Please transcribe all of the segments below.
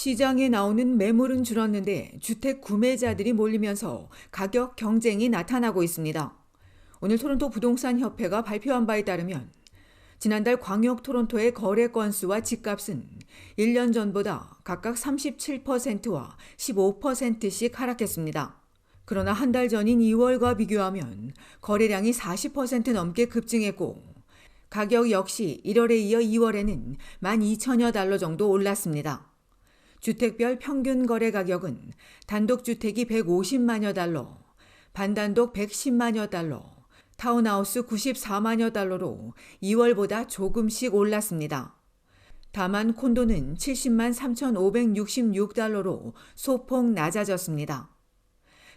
시장에 나오는 매물은 줄었는데 주택 구매자들이 몰리면서 가격 경쟁이 나타나고 있습니다. 오늘 토론토 부동산 협회가 발표한 바에 따르면 지난달 광역 토론토의 거래 건수와 집값은 1년 전보다 각각 37%와 15%씩 하락했습니다. 그러나 한 달 전인 2월과 비교하면 거래량이 40% 넘게 급증했고 가격 역시 1월에 이어 2월에는 12,000여 달러 정도 올랐습니다. 주택별 평균 거래 가격은 단독주택이 150만여 달러, 반단독 110만여 달러, 타운하우스 94만여 달러로 2월보다 조금씩 올랐습니다. 다만 콘도는 70만 3,566달러로 소폭 낮아졌습니다.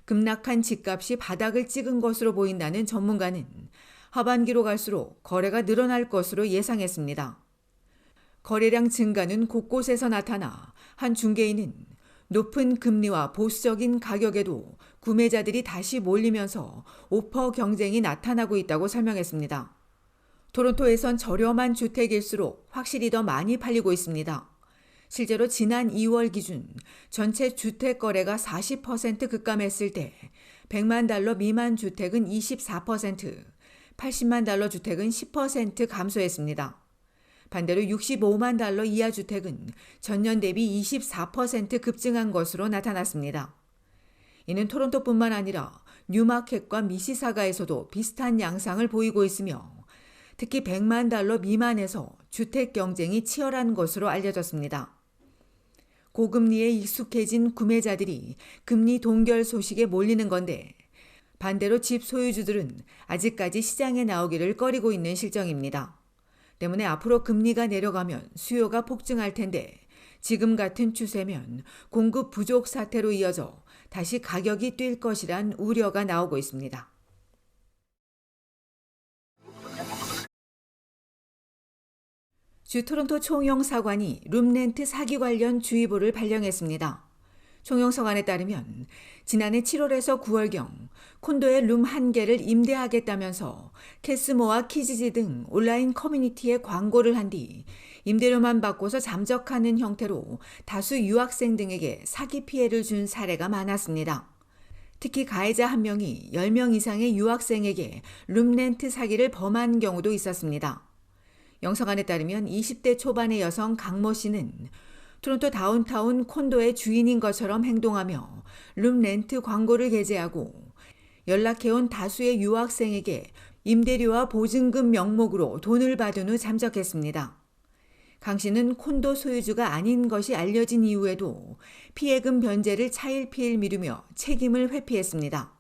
급락한 집값이 바닥을 찍은 것으로 보인다는 전문가는 하반기로 갈수록 거래가 늘어날 것으로 예상했습니다. 거래량 증가는 곳곳에서 나타나 한 중개인은 높은 금리와 보수적인 가격에도 구매자들이 다시 몰리면서 오퍼 경쟁이 나타나고 있다고 설명했습니다. 토론토에선 저렴한 주택일수록 확실히 더 많이 팔리고 있습니다. 실제로 지난 2월 기준 전체 주택 거래가 40% 급감했을 때 100만 달러 미만 주택은 24%, 80만 달러 주택은 10% 감소했습니다. 반대로 65만 달러 이하 주택은 전년 대비 24% 급증한 것으로 나타났습니다. 이는 토론토뿐만 아니라 뉴마켓과 미시사가에서도 비슷한 양상을 보이고 있으며 특히 100만 달러 미만에서 주택 경쟁이 치열한 것으로 알려졌습니다. 고금리에 익숙해진 구매자들이 금리 동결 소식에 몰리는 건데 반대로 집 소유주들은 아직까지 시장에 나오기를 꺼리고 있는 실정입니다. 때문에 앞으로 금리가 내려가면 수요가 폭증할 텐데 지금 같은 추세면 공급 부족 사태로 이어져 다시 가격이 뛸 것이란 우려가 나오고 있습니다. 주 토론토 총영사관이 룸렌트 사기 관련 주의보를 발령했습니다. 총영사관에 따르면 지난해 7월에서 9월경 콘도의 룸 1개를 임대하겠다면서 캐스모와 키즈지 등 온라인 커뮤니티에 광고를 한 뒤 임대료만 받고서 잠적하는 형태로 다수 유학생 등에게 사기 피해를 준 사례가 많았습니다. 특히 가해자 1명이 10명 이상의 유학생에게 룸렌트 사기를 범한 경우도 있었습니다. 영사관에 따르면 20대 초반의 여성 강모 씨는 토론토 다운타운 콘도의 주인인 것처럼 행동하며 룸렌트 광고를 게재하고 연락해온 다수의 유학생에게 임대료와 보증금 명목으로 돈을 받은 후 잠적했습니다. 강 씨는 콘도 소유주가 아닌 것이 알려진 이후에도 피해금 변제를 차일피일 미루며 책임을 회피했습니다.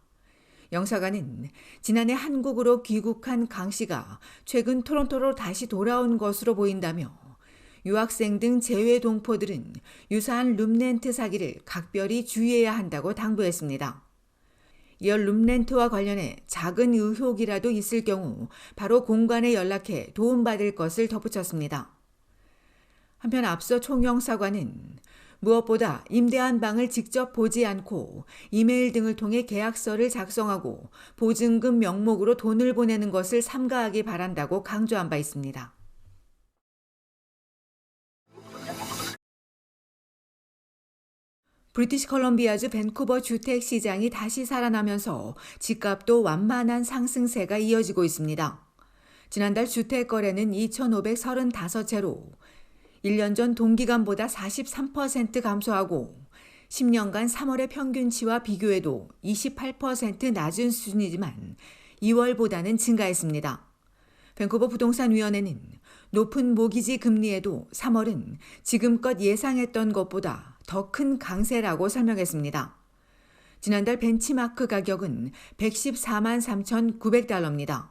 영사관은 지난해 한국으로 귀국한 강 씨가 최근 토론토로 다시 돌아온 것으로 보인다며 유학생 등 재외 동포들은 유사한 룸렌트 사기를 각별히 주의해야 한다고 당부했습니다. 이어 룸렌트와 관련해 작은 의혹이라도 있을 경우 바로 공관에 연락해 도움받을 것을 덧붙였습니다. 한편 앞서 총영사관은 무엇보다 임대한 방을 직접 보지 않고 이메일 등을 통해 계약서를 작성하고 보증금 명목으로 돈을 보내는 것을 삼가하기 바란다고 강조한 바 있습니다. 브리티시 컬럼비아주 밴쿠버 주택 시장이 다시 살아나면서 집값도 완만한 상승세가 이어지고 있습니다. 지난달 주택 거래는 2,535채로 1년 전 동기간보다 43% 감소하고 10년간 3월의 평균치와 비교해도 28% 낮은 수준이지만 2월보다는 증가했습니다. 밴쿠버 부동산위원회는 높은 모기지 금리에도 3월은 지금껏 예상했던 것보다 더 큰 강세라고 설명했습니다. 지난달 벤치마크 가격은 114만 3,900달러입니다.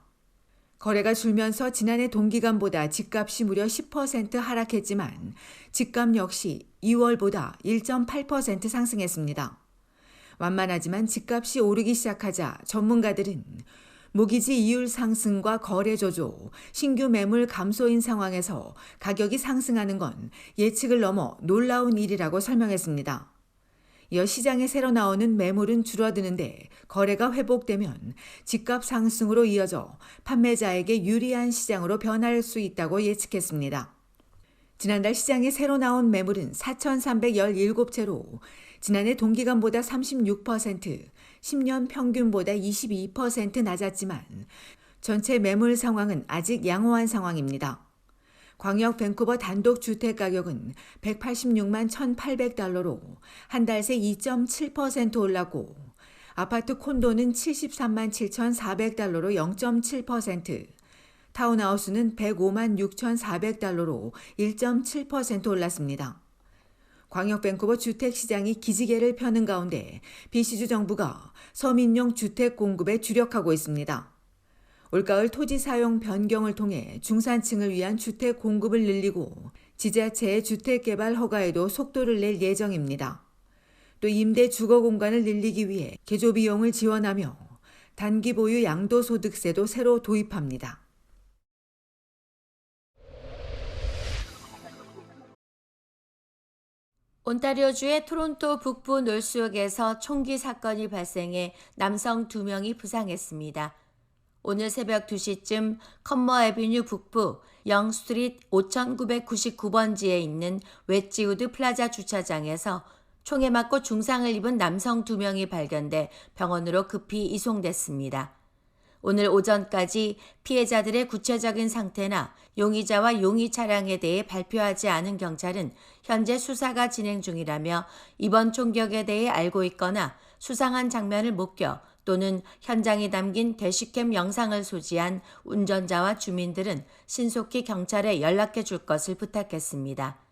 거래가 줄면서 지난해 동기간보다 집값이 무려 10% 하락했지만 집값 역시 2월보다 1.8% 상승했습니다. 완만하지만 집값이 오르기 시작하자 전문가들은 모기지 이율 상승과 거래 조조, 신규 매물 감소인 상황에서 가격이 상승하는 건 예측을 넘어 놀라운 일이라고 설명했습니다. 이어 시장에 새로 나오는 매물은 줄어드는데 거래가 회복되면 집값 상승으로 이어져 판매자에게 유리한 시장으로 변할 수 있다고 예측했습니다. 지난달 시장에 새로 나온 매물은 4,317채로 지난해 동기간보다 36%, 10년 평균보다 22% 낮았지만 전체 매물 상황은 아직 양호한 상황입니다. 광역 밴쿠버 단독 주택 가격은 186만 1,800달러로 한 달 새 2.7% 올랐고 아파트 콘도는 73만 7,400달러로 0.7%, 타운하우스는 105만 6,400달러로 1.7% 올랐습니다. 광역 밴쿠버 주택시장이 기지개를 펴는 가운데 BC주 정부가 서민용 주택 공급에 주력하고 있습니다. 올가을 토지 사용 변경을 통해 중산층을 위한 주택 공급을 늘리고 지자체의 주택 개발 허가에도 속도를 낼 예정입니다. 또 임대 주거 공간을 늘리기 위해 개조 비용을 지원하며 단기 보유 양도소득세도 새로 도입합니다. 온타리오주의 토론토 북부 놀수역에서 총기 사건이 발생해 남성 2명이 부상했습니다. 오늘 새벽 2시쯤 컨머 애비뉴 북부 영 스트리트 5999번지에 있는 웨지우드 플라자 주차장에서 총에 맞고 중상을 입은 남성 2명이 발견돼 병원으로 급히 이송됐습니다. 오늘 오전까지 피해자들의 구체적인 상태나 용의자와 용의 차량에 대해 발표하지 않은 경찰은 현재 수사가 진행 중이라며 이번 총격에 대해 알고 있거나 수상한 장면을 목격 또는 현장에 담긴 대시캠 영상을 소지한 운전자와 주민들은 신속히 경찰에 연락해 줄 것을 부탁했습니다.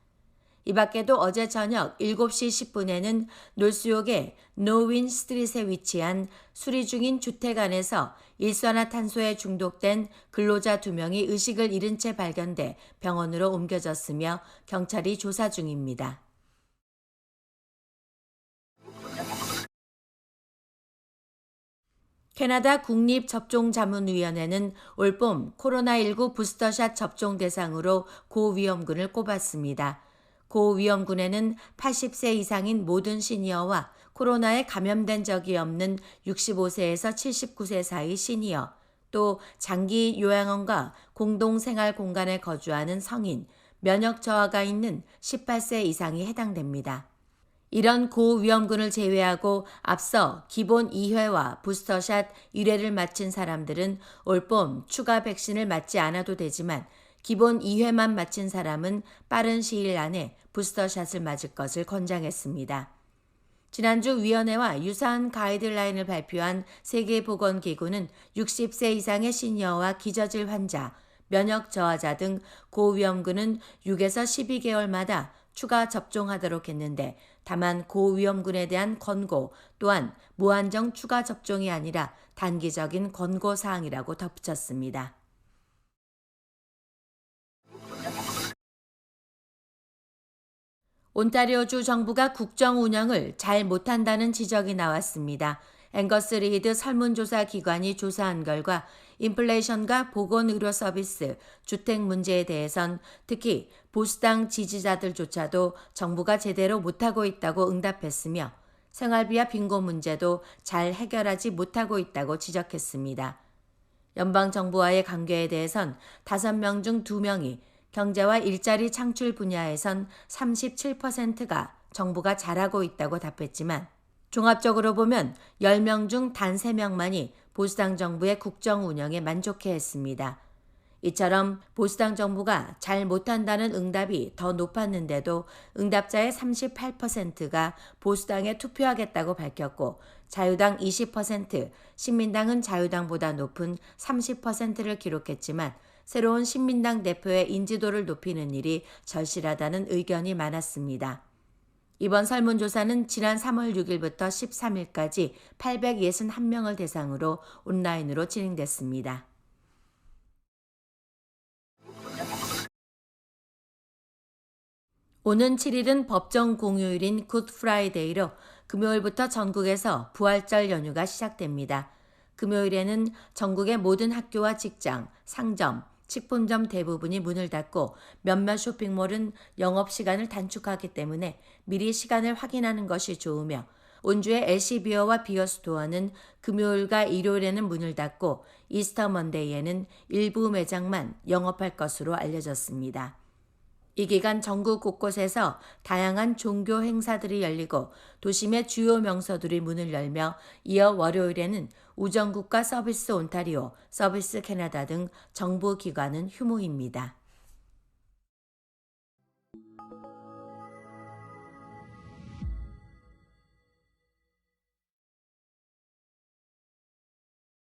이 밖에도 어제 저녁 7시 10분에는 놀수역의 노윈 스트릿에 위치한 수리 중인 주택 안에서 일산화탄소에 중독된 근로자 2명이 의식을 잃은 채 발견돼 병원으로 옮겨졌으며 경찰이 조사 중입니다. 캐나다 국립접종자문위원회는 올봄 코로나19 부스터샷 접종 대상으로 고위험군을 꼽았습니다. 고위험군에는 80세 이상인 모든 시니어와 코로나에 감염된 적이 없는 65세에서 79세 사이 시니어, 또 장기 요양원과 공동생활 공간에 거주하는 성인, 면역 저하가 있는 18세 이상이 해당됩니다. 이런 고위험군을 제외하고 앞서 기본 2회와 부스터샷 1회를 마친 사람들은 올봄 추가 백신을 맞지 않아도 되지만 기본 2회만 마친 사람은 빠른 시일 안에 부스터샷을 맞을 것을 권장했습니다. 지난주 위원회와 유사한 가이드라인을 발표한 세계보건기구는 60세 이상의 시니어와 기저질 환자, 면역 저하자 등 고위험군은 6에서 12개월마다 추가 접종하도록 했는데 다만 고위험군에 대한 권고 또한 무한정 추가 접종이 아니라 단기적인 권고사항이라고 덧붙였습니다. 온타리오주 정부가 국정 운영을 잘 못한다는 지적이 나왔습니다. 앵거스 리드 설문조사 기관이 조사한 결과 인플레이션과 보건의료 서비스, 주택 문제에 대해선 특히 보수당 지지자들조차도 정부가 제대로 못하고 있다고 응답했으며 생활비와 빈곤 문제도 잘 해결하지 못하고 있다고 지적했습니다. 연방정부와의 관계에 대해선 5명 중 2명이 경제와 일자리 창출 분야에선 37%가 정부가 잘하고 있다고 답했지만 종합적으로 보면 10명 중 단 3명만이 보수당 정부의 국정 운영에 만족해했습니다. 이처럼 보수당 정부가 잘 못한다는 응답이 더 높았는데도 응답자의 38%가 보수당에 투표하겠다고 밝혔고 자유당 20%, 신민당은 자유당보다 높은 30%를 기록했지만 새로운 신민당 대표의 인지도를 높이는 일이 절실하다는 의견이 많았습니다. 이번 설문조사는 지난 3월 6일부터 13일까지 861명을 대상으로 온라인으로 진행됐습니다. 오는 7일은 법정 공휴일인 굿 프라이데이로 금요일부터 전국에서 부활절 연휴가 시작됩니다. 금요일에는 전국의 모든 학교와 직장, 상점, 식품점 대부분이 문을 닫고 몇몇 쇼핑몰은 영업시간을 단축하기 때문에 미리 시간을 확인하는 것이 좋으며 온주의 LC비어와 비어스토어는 금요일과 일요일에는 문을 닫고 이스터 먼데이에는 일부 매장만 영업할 것으로 알려졌습니다. 이 기간 전국 곳곳에서 다양한 종교 행사들이 열리고 도심의 주요 명소들이 문을 열며 이어 월요일에는 우정국가 서비스 온타리오, 서비스 캐나다 등 정부 기관은 휴무입니다.